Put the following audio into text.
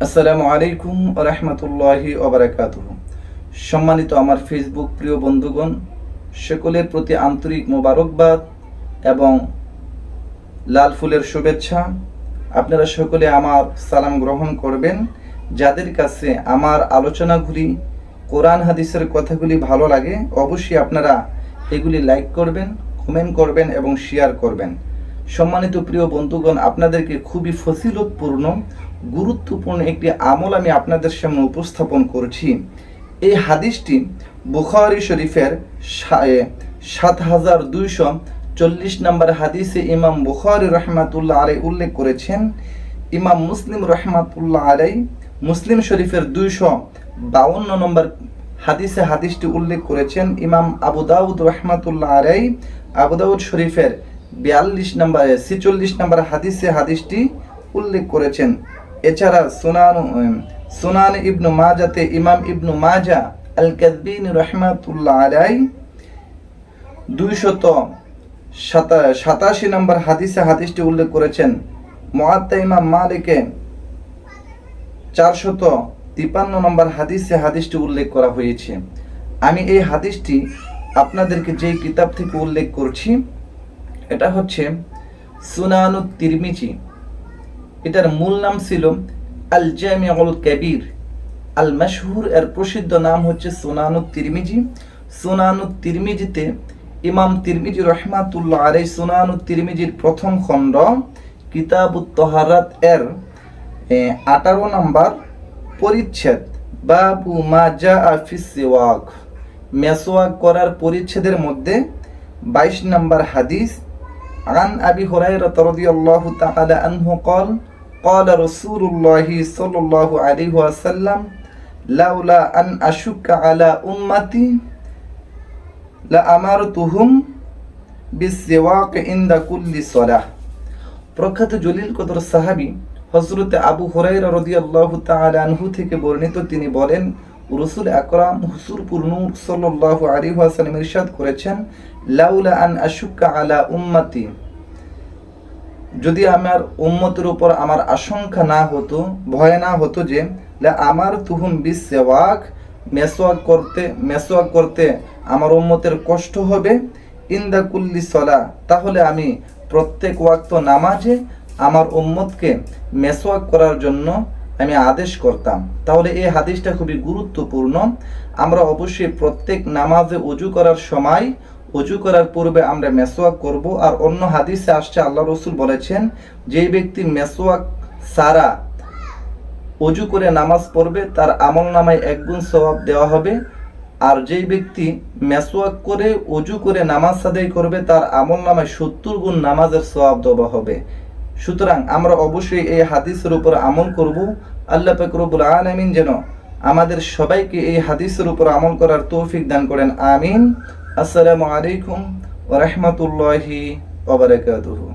আসসালামু আলাইকুম রাহমাতুল্লাহি ওয়া বারাকাতুহু। সম্মানিত আমার ফেসবুক প্রিয় বন্ধুগণ, সকলের প্রতি আন্তরিক মোবারকবাদ এবং লাল ফুলের শুভেচ্ছা। আপনারা সকলে আমার সালাম গ্রহণ করবেন। যাদের কাছে আমার আলোচনাগুলি, কোরআন হাদিসের কথাগুলি ভালো লাগে, অবশ্যই আপনারা এগুলি লাইক করবেন, কমেন্ট করবেন এবং শেয়ার করবেন। সম্মানিত প্রিয় বন্ধুগণ, আপনাদেরকে খুবই ফজিলতপূর্ণ গুরুত্বপূর্ণ একটি আমল আমি আপনাদের সামনে উপস্থাপন করছি। এই হাদিসটি বুখারী শরীফের ৭,২৪০ নম্বর হাদিসে ইমাম বুখারী রহমাতুল্লাহ আলাইহি উল্লেখ করেছেন। ইমাম মুসলিম রহমাতুল্লাহ আলাইহি মুসলিম শরীফের ২৫২ নম্বর হাদিসে হাদিসটি উল্লেখ করেছেন। ইমাম আবু দাউদ রহমাতুল্লাহ আলাইহি আবু দাউদ শরীফের ৪৬ নম্বর হাদিসে হাদিসটি উল্লেখ করেছেন। এছাড়া সুনান ইবনু মাজাতে ইমাম ইবনু মাজা আল কাযবিনী রাহমাতুল্লাহ আলাইহি ২৮৭ নম্বর হাদিসে হাদিসটি উল্লেখ করেছেন। মুআত্তা ইমাম মালিকে ৪৫৩ নম্বর হাদিসে হাদিসটি উল্লেখ করা হয়েছে। আমি এই হাদিসটি আপনাদেরকে যেই কিতাব থেকে উল্লেখ করছি, এটা হচ্ছে সুনানুত তিরমিজি। এটার মূল নাম ছিল আল জামিউল কাবীর। আল মাশহুর এর প্রসিদ্ধ নাম হচ্ছে সুনানুত তিরমিজি। সুনানুত তিরমিজিতে ইমাম তিরমিজি রহমাতুল্লাহ আলাইহি সুনানুত তিরমিজির প্রথম খণ্ড কিতাবুত তাহারাত এর ১৮ নম্বর পরিচ্ছেদ বাবু মা জাআ ফিস সিওয়াক, মেসওয়াক করার পরিচ্ছেদের মধ্যে ২২ নম্বর হাদিস। عن أبي هريرة رضي الله تعالى عنه قال قال رسول الله صلى الله عليه وسلم لولا أن أشك على أمتي لأمرتهم بالسواك عند كل صلاة। প্রখ্যাত জলিল কদর সাহাবী হযরত আবু হুরায়রা রাদিয়াল্লাহু তাআলা আনহু থেকে বর্ণিত, তিনি বলেন, রাসূল আকরাম হুজুরপুর নূর সাল্লাল্লাহু আলাইহি ওয়াসাল্লাম ইরশাদ করেছেন, লাউলা আন আশুক্কা আলা উম্মতি, যদি আমার উম্মতের উপর আমার আশঙ্কা না হতো, ভয় না হতো যে লা আমার তুহুম বিসওয়াক, মেসওয়াক করতে আমার উম্মতের কষ্ট হবে, ইনদা কুল্লি সালাহ, তাহলে আমি প্রত্যেক ওয়াক্ত নামাজে আমার উম্মতকে মেসওয়াক করার জন্য আমি আদেশ করতাম। তাহলে এই হাদিসটা খুবই গুরুত্বপূর্ণ। আমরা অবশ্যই প্রত্যেক নামাজে ওযু করার সময়, ওযু করার পূর্বে আমরা মেসওয়াক করব। আর অন্য হাদিসে আসছে, আল্লাহ রাসূল বলেছেন, যেই ব্যক্তি মেসওয়াক সারা ওযু করে নামাজ পড়বে তার আমলনামায় ১ গুণ সওয়াব দেওয়া হবে। আর যেই ব্যক্তি মেসওয়াক করে ওযু করে নামাজ আদায় করবে তার আমলনামায় ৭০ গুণ নামাজের সওয়াব দেওয়া হবে। সুতরাং আমরা অবশ্যই এই হাদিসের উপর আমল করব। আল্লাহ পাক রব্বুল আলামিন যেন আমাদের সবাইকে এই হাদিসের উপর আমল করার তৌফিক দান করেন। আমিন। আসসালামু আলাইকুম ওয়া রাহমাতুল্লাহি ওয়া বারাকাতুহু।